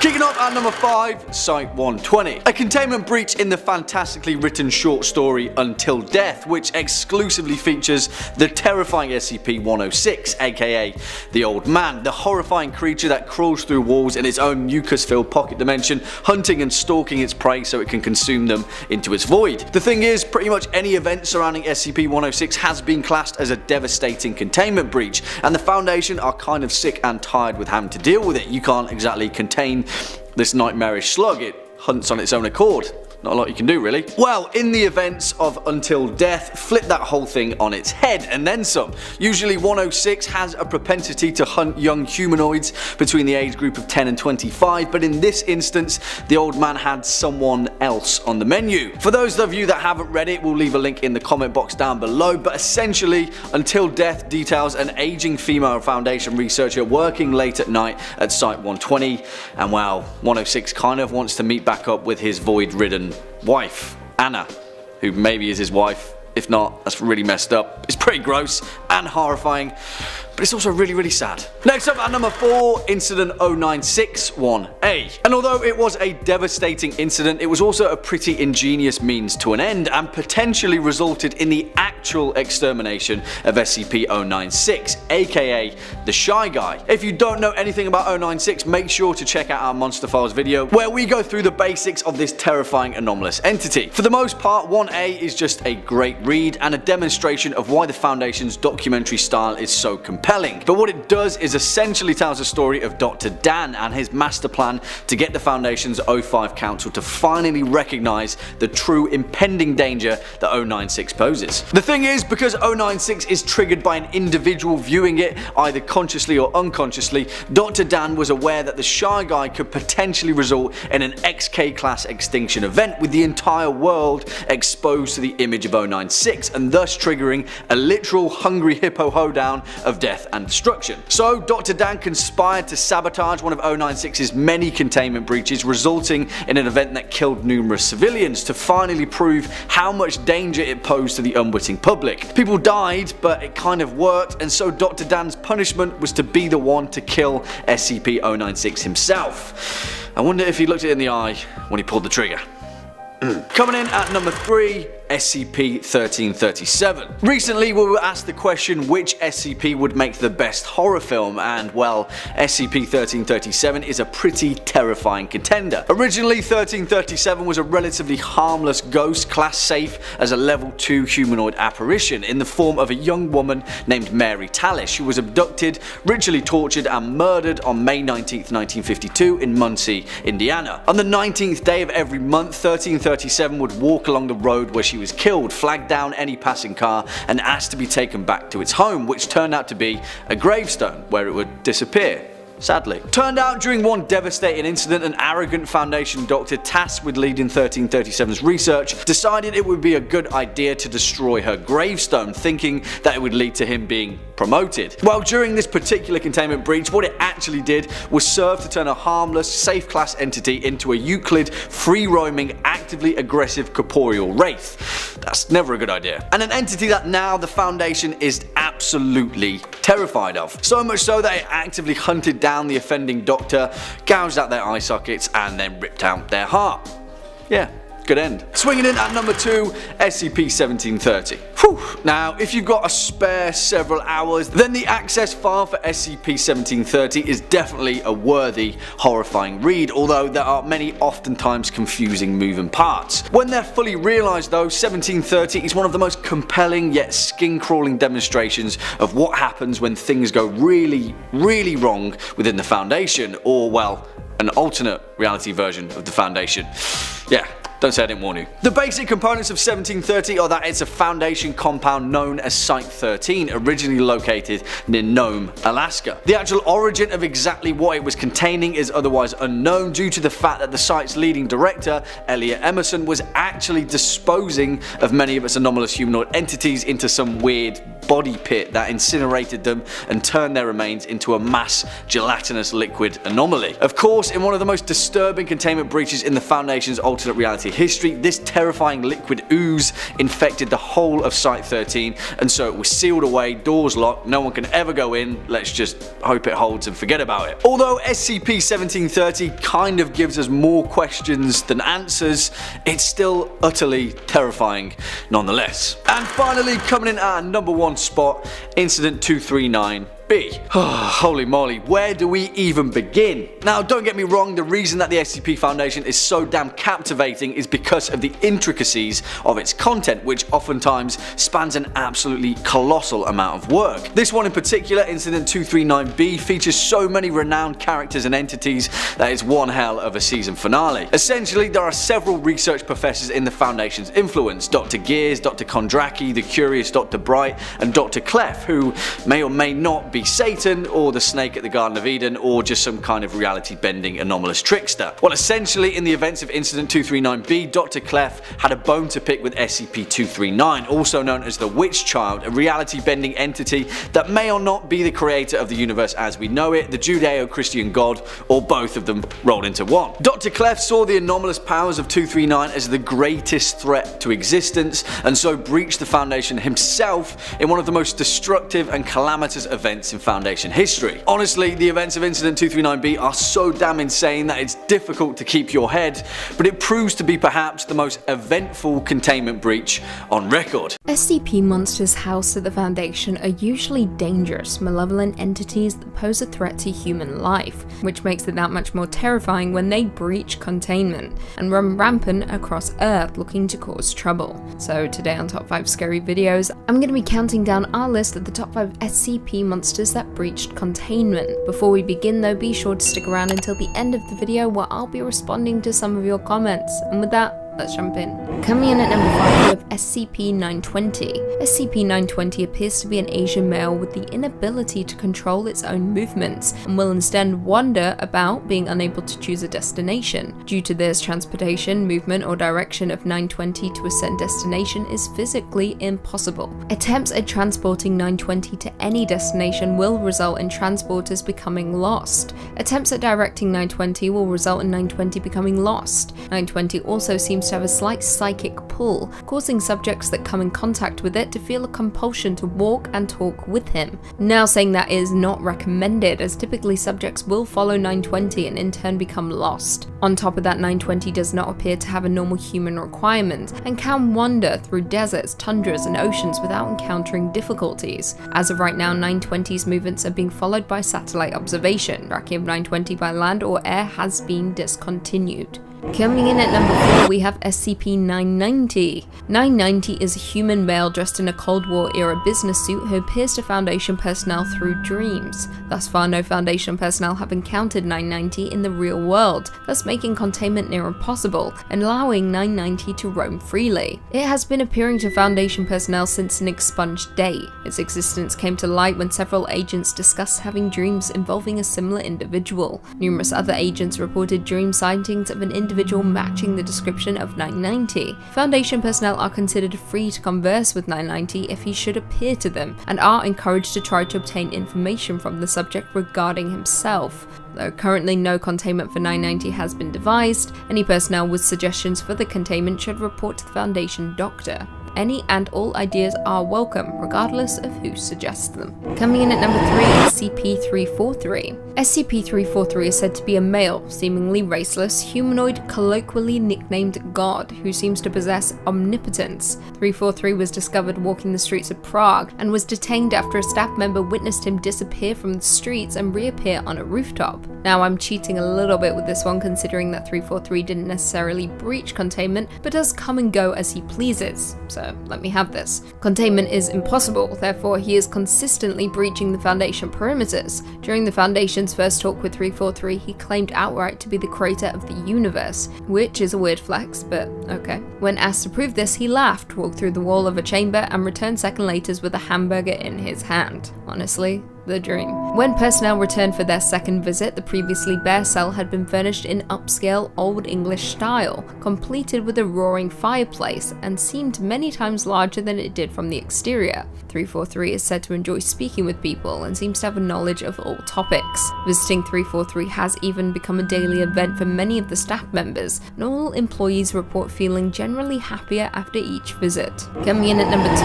Kicking off at number 5, Site-120. A containment breach in the fantastically written short story Until Death, which exclusively features the terrifying SCP-106, aka the Old Man, the horrifying creature that crawls through walls in its own mucus-filled pocket dimension, hunting and stalking its prey so it can consume them into its void. The thing is, pretty much any event surrounding SCP-106 has been classed as a devastating containment breach, and the Foundation are kind of sick and tired with having to deal with it. You can't exactly contain this nightmarish slug, it hunts on its own accord. Not a lot you can do really. Well, in the events of Until Death, flip that whole thing on its head and then some. Usually 106 has a propensity to hunt young humanoids between the age group of 10 and 25, but in this instance the Old Man had someone else on the menu. For those of you that haven't read it, we'll leave a link in the comment box down below, but essentially Until Death details an aging female Foundation researcher working late at night at Site-120, and well, 106 kind of wants to meet back up with his void-ridden wife, Anna, who maybe is his wife. If not, that's really messed up. It's pretty gross and horrifying, but it's also really sad. Next up at number 4, Incident 0961A. And although it was a devastating incident, it was also a pretty ingenious means to an end, and potentially resulted in the actual extermination of SCP-096, aka the Shy Guy. If you don't know anything about 096, make sure to check out our Monster Files video, where we go through the basics of this terrifying anomalous entity. For the most part, 1A is just a great read and a demonstration of why the Foundation's documentary style is so compelling. But what it does is essentially tells a story of Dr. Dan and his master plan to get the Foundation's O5 Council to finally recognize the true impending danger that 096 poses. The thing is, because 096 is triggered by an individual viewing it, either consciously or unconsciously, Dr. Dan was aware that the Shy Guy could potentially result in an XK class extinction event, with the entire world exposed to the image of 096, and thus triggering a literal hungry hippo hoedown of death and destruction. So Dr. Dan conspired to sabotage one of 096's many containment breaches, resulting in an event that killed numerous civilians, to finally prove how much danger it posed to the unwitting public. People died, but it kind of worked, and so Dr. Dan's punishment was to be the one to kill SCP-096 himself. I wonder if he looked it in the eye when he pulled the trigger. Coming in at number 3, SCP-1337. Recently we were asked the question which SCP would make the best horror film, and well, SCP-1337 is a pretty terrifying contender. Originally 1337 was a relatively harmless ghost, class safe as a level 2 humanoid apparition in the form of a young woman named Mary Tallish, who was abducted, ritually tortured and murdered on May 19th, 1952 in Muncie, Indiana. On the 19th day of every month, 1337 would walk along the road where she was killed, flag down any passing car, and asked to be taken back to its home, which turned out to be a gravestone where it would disappear. Sadly. Turned out during one devastating incident, an arrogant Foundation doctor tasked with leading 1337's research decided it would be a good idea to destroy her gravestone, thinking that it would lead to him being promoted. Well, during this particular containment breach, what it actually did was serve to turn a harmless, safe class entity into a Euclid, free-roaming, actively aggressive corporeal wraith. That's never a good idea. And an entity that now the Foundation is absolutely terrified of. So much so that it actively hunted down the offending doctor, gouged out their eye sockets, and then ripped out their heart. Yeah. Good end. Swinging in at number 2, SCP-1730. Whew. Now, if you've got a spare several hours, then the access file for SCP-1730 is definitely a worthy, horrifying read, although there are many oftentimes confusing moving parts. When they're fully realised though, 1730 is one of the most compelling yet skin-crawling demonstrations of what happens when things go really wrong within the Foundation, or well, an alternate reality version of the Foundation. Yeah. Don't say I didn't warn you. The basic components of 1730 are that it's a Foundation compound known as Site-13, originally located near Nome, Alaska. The actual origin of exactly what it was containing is otherwise unknown, due to the fact that the site's leading director, Elliot Emerson, was actually disposing of many of its anomalous humanoid entities into some weird body pit that incinerated them and turned their remains into a mass gelatinous liquid anomaly. Of course, in one of the most disturbing containment breaches in the Foundation's alternate reality SCP history, this terrifying liquid ooze infected the whole of Site-13, and so it was sealed away, doors locked, no one can ever go in, let's just hope it holds and forget about it. Although SCP-1730 kind of gives us more questions than answers, it's still utterly terrifying nonetheless. And finally, coming in at our number 1 spot, Incident 239. Holy moly, where do we even begin? Now, don't get me wrong, the reason that the SCP Foundation is so damn captivating is because of the intricacies of its content, which oftentimes spans an absolutely colossal amount of work. This one in particular, Incident 239B, features so many renowned characters and entities that it's one hell of a season finale. Essentially, there are several research professors in the Foundation's influence: Dr. Gears, Dr. Kondraki, the curious Dr. Bright, and Dr. Clef, who may or may not be Satan, or the snake at the Garden of Eden, or just some kind of reality-bending anomalous trickster. Well, essentially, in the events of Incident 239B, Dr. Clef had a bone to pick with SCP-239, also known as the Witch Child, a reality-bending entity that may or not be the creator of the universe as we know it, the Judeo-Christian god, or both of them rolled into one. Dr. Clef saw the anomalous powers of 239 as the greatest threat to existence, and so breached the Foundation himself in one of the most destructive and calamitous events in Foundation history. Honestly, the events of Incident 239B are so damn insane that it's difficult to keep your head, but it proves to be perhaps the most eventful containment breach on record. SCP monsters housed at the Foundation are usually dangerous, malevolent entities that pose a threat to human life, which makes it that much more terrifying when they breach containment and run rampant across Earth looking to cause trouble. So today on Top 5 Scary Videos, I'm going to be counting down our list of the top 5 SCP monsters that breached containment. Before we begin though, be sure to stick around until the end of the video where I'll be responding to some of your comments. And with that, let's jump in. Coming in at number 5 we have SCP-920. SCP-920 appears to be an Asian male with the inability to control its own movements and will instead wander about, being unable to choose a destination. Due to this, transportation, movement or direction of 920 to a set destination is physically impossible. Attempts at transporting 920 to any destination will result in transporters becoming lost. Attempts at directing 920 will result in 920 becoming lost. 920 also seems to have a slight psychic pull, causing subjects that come in contact with it to feel a compulsion to walk and talk with him. Now, saying that is not recommended, as typically subjects will follow 920 and in turn become lost. On top of that, 920 does not appear to have a normal human requirement and can wander through deserts, tundras and oceans without encountering difficulties. As of right now, 920's movements are being followed by satellite observation. Tracking of 920 by land or air has been discontinued. Coming in at number 4 we have SCP-990. 990 is a human male dressed in a Cold War era business suit who appears to Foundation personnel through dreams. Thus far, no Foundation personnel have encountered 990 in the real world, thus making containment near impossible and allowing 990 to roam freely. It has been appearing to Foundation personnel since an expunged day. Its existence came to light when several agents discussed having dreams involving a similar individual. Numerous other agents reported dream sightings of an individual matching the description of 990. Foundation personnel are considered free to converse with 990 if he should appear to them, and are encouraged to try to obtain information from the subject regarding himself. Though currently no containment for 990 has been devised, any personnel with suggestions for the containment should report to the Foundation doctor. Any and all ideas are welcome, regardless of who suggests them. Coming in at number 3 is SCP-343. SCP-343 is said to be a male, seemingly raceless, humanoid, colloquially nicknamed God, who seems to possess omnipotence. 343 was discovered walking the streets of Prague, and was detained after a staff member witnessed him disappear from the streets and reappear on a rooftop. Now, I'm cheating a little bit with this one, considering that 343 didn't necessarily breach containment, but does come and go as he pleases. So let me have this. Containment is impossible, therefore he is consistently breaching the Foundation perimeters. During the Foundation's first talk with 343, he claimed outright to be the creator of the universe, which is a weird flex, but okay. When asked to prove this, he laughed, walked through the wall of a chamber, and returned second later with a hamburger in his hand. Honestly, the dream. When personnel returned for their second visit, the previously bare cell had been furnished in upscale Old English style, completed with a roaring fireplace, and seemed many times larger than it did from the exterior. 343 is said to enjoy speaking with people and seems to have a knowledge of all topics. Visiting 343 has even become a daily event for many of the staff members, and all employees report feeling generally happier after each visit. Coming in at number 2,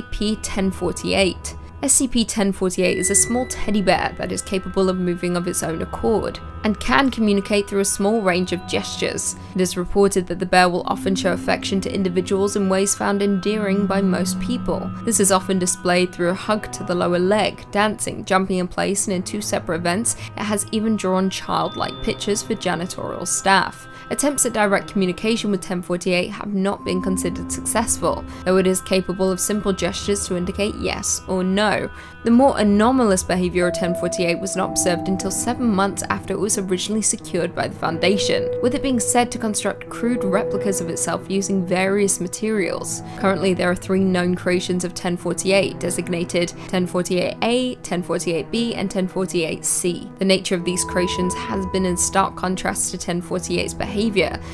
SCP-1048. SCP-1048 is a small teddy bear that is capable of moving of its own accord, and can communicate through a small range of gestures. It is reported that the bear will often show affection to individuals in ways found endearing by most people. This is often displayed through a hug to the lower leg, dancing, jumping in place, and in 2 separate events, it has even drawn childlike pictures for janitorial staff. Attempts at direct communication with 1048 have not been considered successful, though it is capable of simple gestures to indicate yes or no. The more anomalous behavior of 1048 was not observed until 7 months after it was originally secured by the Foundation, with it being said to construct crude replicas of itself using various materials. Currently, there are 3 known creations of 1048, designated 1048A, 1048B, and 1048C. The nature of these creations has been in stark contrast to 1048's behavior,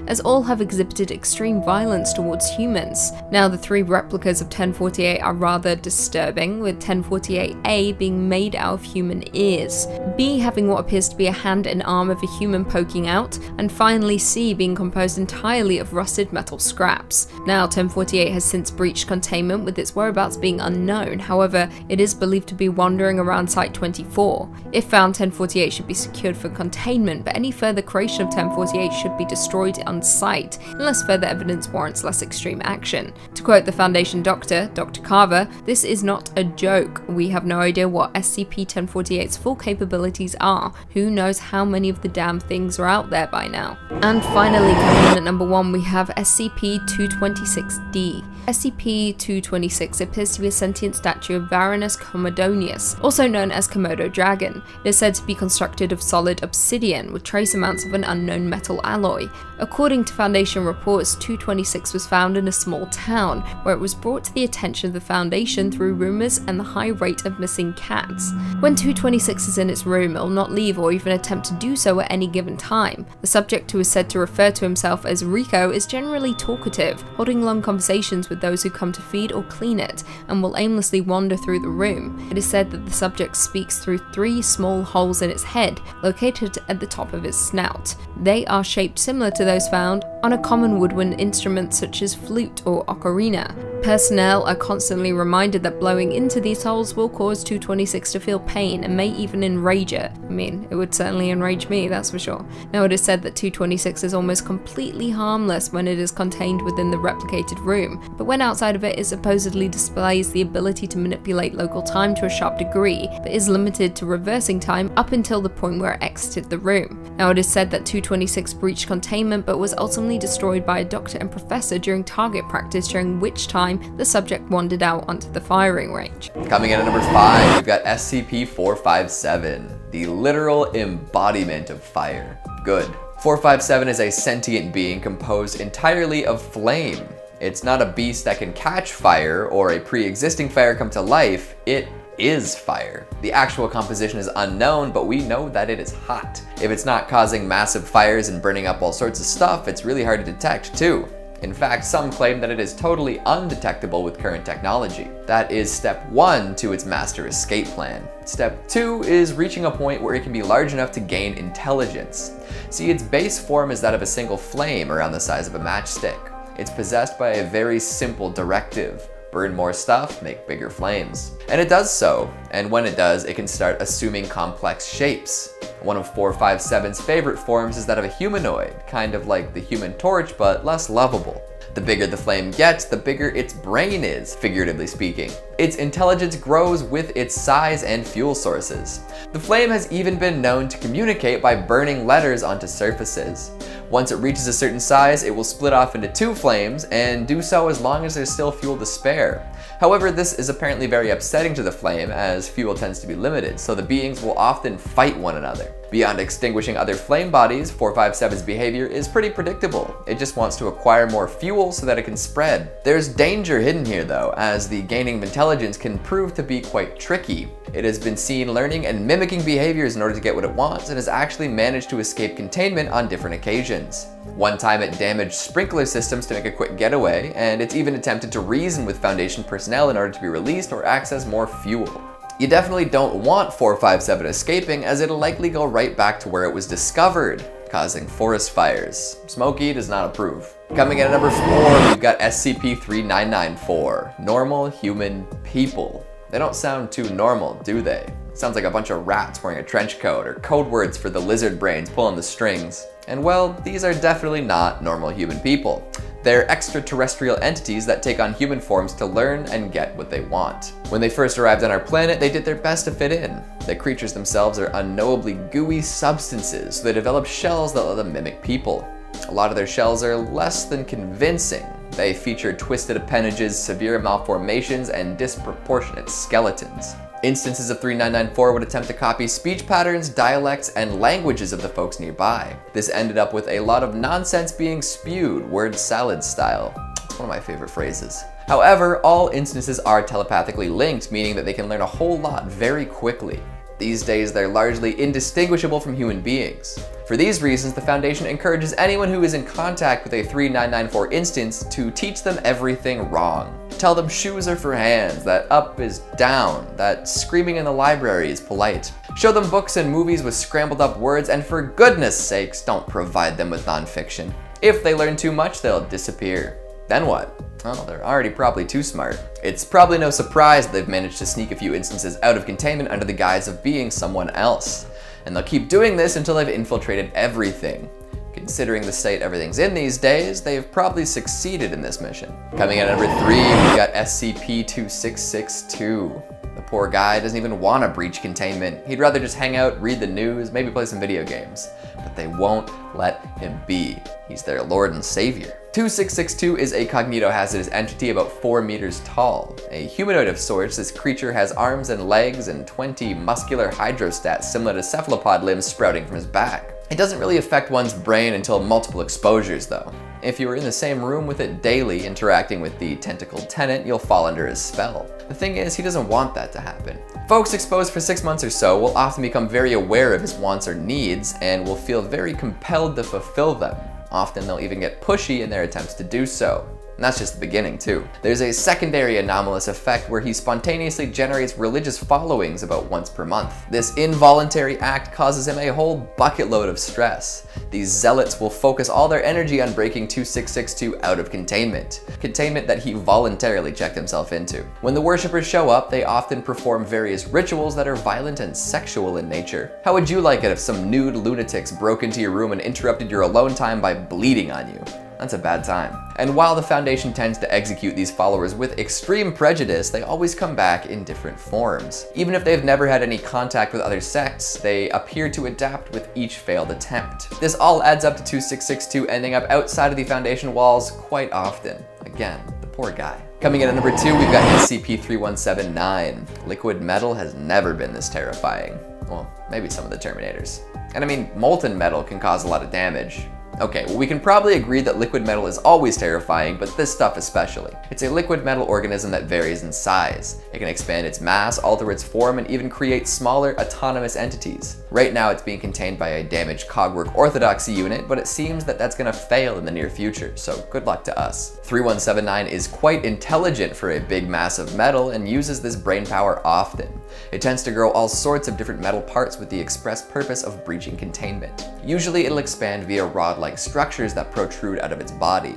as all have exhibited extreme violence towards humans. Now, the 3 replicas of 1048 are rather disturbing, with 1048A being made out of human ears, B having what appears to be a hand and arm of a human poking out, and finally C being composed entirely of rusted metal scraps. Now, 1048 has since breached containment, with its whereabouts being unknown. However, it is believed to be wandering around Site-24. If found, 1048 should be secured for containment, but any further creation of 1048 should be destroyed on site, unless further evidence warrants less extreme action. To quote the Foundation doctor, Dr. Carver, "This is not a joke. We have no idea what SCP-1048's full capabilities are. Who knows how many of the damn things are out there by now." And finally, coming in at number 1, we have SCP-226-D. SCP-226 appears to be a sentient statue of Varanus Commodonius, also known as Komodo Dragon. It is said to be constructed of solid obsidian, with trace amounts of an unknown metal alloy. According to Foundation reports, 226 was found in a small town, where it was brought to the attention of the Foundation through rumors and the high rate of missing cats. When 226 is in its room, it will not leave or even attempt to do so at any given time. The subject, who is said to refer to himself as Rico, is generally talkative, holding long conversations with those who come to feed or clean it, and will aimlessly wander through the room. It is said that the subject speaks through 3 small holes in its head, located at the top of its snout. They are shaped similar to those found on a common woodwind instrument such as flute or ocarina. Personnel are constantly reminded that blowing into these holes will cause 226 to feel pain and may even enrage it. I mean, it would certainly enrage me, that's for sure. Now, it is said that 226 is almost completely harmless when it is contained within the replicated room, but when outside of it supposedly displays the ability to manipulate local time to a sharp degree, but is limited to reversing time up until the point where it exited the room. Now, it is said that 226 breached containment but was ultimately destroyed by a doctor and professor during target practice, during which time the subject wandered out onto the firing range. Coming in at number 5, we've got SCP-457, the literal embodiment of fire. Good. 457 is a sentient being composed entirely of flame. It's not a beast that can catch fire or a pre-existing fire come to life, it is fire. The actual composition is unknown, but we know that it is hot. If it's not causing massive fires and burning up all sorts of stuff, it's really hard to detect too. In fact, some claim that it is totally undetectable with current technology. That is step 1 to its master escape plan. Step 2 is reaching a point where it can be large enough to gain intelligence. See, its base form is that of a single flame around the size of a matchstick. It's possessed by a very simple directive: burn more stuff, make bigger flames. And it does so, and when it does, it can start assuming complex shapes. One of 457's favorite forms is that of a humanoid, kind of like the Human Torch, but less lovable. The bigger the flame gets, the bigger its brain is, figuratively speaking. Its intelligence grows with its size and fuel sources. The flame has even been known to communicate by burning letters onto surfaces. Once it reaches a certain size, it will split off into 2 flames, and do so as long as there's still fuel to spare. However, this is apparently very upsetting to the flame, as fuel tends to be limited, so the beings will often fight one another. Beyond extinguishing other flame bodies, 457's behavior is pretty predictable. It just wants to acquire more fuel so that it can spread. There's danger hidden here though, as the gaining of intelligence can prove to be quite tricky. It has been seen learning and mimicking behaviors in order to get what it wants, and has actually managed to escape containment on different occasions. One time it damaged sprinkler systems to make a quick getaway, and it's even attempted to reason with Foundation personnel in order to be released or access more fuel. You definitely don't want 457 escaping, as it'll likely go right back to where it was discovered, causing forest fires. Smokey does not approve. Coming in at number 4, we've got SCP-3994, Normal Human People. They don't sound too normal, do they? Sounds like a bunch of rats wearing a trench coat, or code words for the lizard brains pulling the strings. And well, these are definitely not normal human people. They're extraterrestrial entities that take on human forms to learn and get what they want. When they first arrived on our planet, they did their best to fit in. The creatures themselves are unknowably gooey substances, so they develop shells that let them mimic people. A lot of their shells are less than convincing. They feature twisted appendages, severe malformations, and disproportionate skeletons. Instances of 3994 would attempt to copy speech patterns, dialects, and languages of the folks nearby. This ended up with a lot of nonsense being spewed, word salad style. It's one of my favorite phrases. However, all instances are telepathically linked, meaning that they can learn a whole lot very quickly. These days, they're largely indistinguishable from human beings. For these reasons, the Foundation encourages anyone who is in contact with a 3994 instance to teach them everything wrong. Tell them shoes are for hands, that up is down, that screaming in the library is polite. Show them books and movies with scrambled up words, and for goodness sakes, don't provide them with nonfiction. If they learn too much, they'll disappear. Then what? Well, they're already probably too smart. It's probably no surprise that they've managed to sneak a few instances out of containment under the guise of being someone else. And they'll keep doing this until they've infiltrated everything. Considering the state everything's in these days, they've probably succeeded in this mission. Coming in at number 3, we got SCP-2662. The poor guy doesn't even want to breach containment. He'd rather just hang out, read the news, maybe play some video games. But they won't let him be. He's their lord and savior. 2662 is a cognitohazardous entity about 4 meters tall. A humanoid of sorts, this creature has arms and legs and 20 muscular hydrostats similar to cephalopod limbs sprouting from his back. It doesn't really affect one's brain until multiple exposures though. If you were in the same room with it daily, interacting with the tentacled tenant, you'll fall under his spell. The thing is, he doesn't want that to happen. Folks exposed for 6 months or so will often become very aware of his wants or needs and will feel very compelled to fulfill them. Often they'll even get pushy in their attempts to do so. And that's just the beginning too. There's a secondary anomalous effect where he spontaneously generates religious followings about once per month. This involuntary act causes him a whole bucket load of stress. These zealots will focus all their energy on breaking 2662 out of containment. Containment that he voluntarily checked himself into. When the worshippers show up, they often perform various rituals that are violent and sexual in nature. How would you like it if some nude lunatics broke into your room and interrupted your alone time by bleeding on you? That's a bad time. And while the Foundation tends to execute these followers with extreme prejudice, they always come back in different forms. Even if they've never had any contact with other sects, they appear to adapt with each failed attempt. This all adds up to 2662 ending up outside of the Foundation walls quite often. Again, the poor guy. Coming in at number 2, we've got SCP-3179. Liquid metal has never been this terrifying. Well, maybe some of the Terminators. And I mean, molten metal can cause a lot of damage. Okay, well we can probably agree that liquid metal is always terrifying, but this stuff especially. It's a liquid metal organism that varies in size. It can expand its mass, alter its form, and even create smaller autonomous entities. Right now it's being contained by a damaged Cogwork Orthodoxy unit, but it seems that that's gonna fail in the near future, so good luck to us. 3179 is quite intelligent for a big mass of metal and uses this brain power often. It tends to grow all sorts of different metal parts with the express purpose of breaching containment. Usually it'll expand via rod-like structures that protrude out of its body.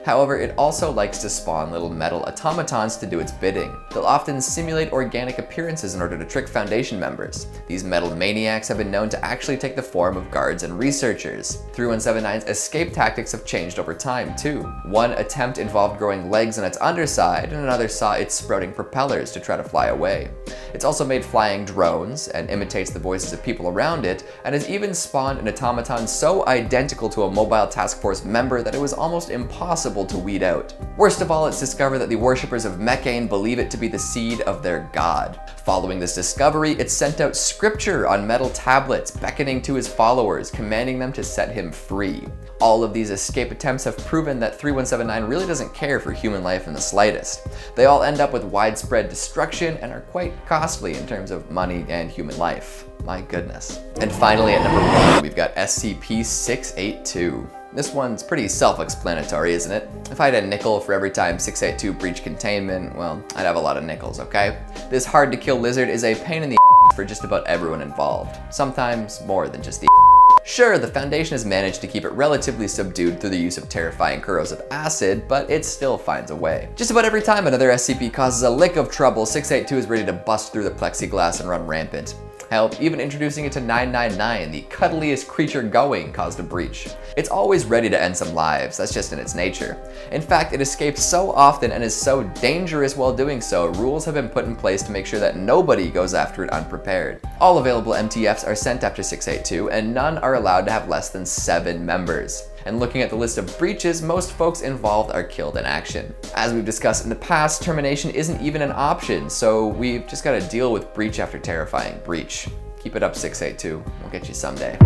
However, it also likes to spawn little metal automatons to do its bidding. They'll often simulate organic appearances in order to trick Foundation members. These metal maniacs have been known to actually take the form of guards and researchers. 3179's escape tactics have changed over time too. One attempt involved growing legs on its underside, and another saw it sprouting propellers to try to fly away. It's also made flying drones and imitates the voices of people around it, and has even spawned an automaton so identical to a mobile task force member that it was almost impossible impossible to weed out. Worst of all, it's discovered that the worshippers of Mechane believe it to be the seed of their god. Following this discovery, it sent out scripture on metal tablets, beckoning to his followers, commanding them to set him free. All of these escape attempts have proven that 3179 really doesn't care for human life in the slightest. They all end up with widespread destruction and are quite costly in terms of money and human life. My goodness. And finally, at number 1, we've got SCP-682. This one's pretty self-explanatory, isn't it? If I had a nickel for every time 682 breached containment, well, I'd have a lot of nickels, okay? This hard-to-kill lizard is a pain in the for just about everyone involved. Sometimes more than just the Sure, the Foundation has managed to keep it relatively subdued through the use of terrifying corrosive acid, but it still finds a way. Just about every time another SCP causes a lick of trouble, 682 is ready to bust through the plexiglass and run rampant. Hell, even introducing it to 999, the cuddliest creature going, caused a breach. It's always ready to end some lives, that's just in its nature. In fact, it escapes so often and is so dangerous while doing so, rules have been put in place to make sure that nobody goes after it unprepared. All available MTFs are sent after 682, and none are allowed to have less than 7 members. And looking at the list of breaches, most folks involved are killed in action. As we've discussed in the past, termination isn't even an option, so we've just got to deal with breach after terrifying breach. Keep it up, 682. We'll get you someday.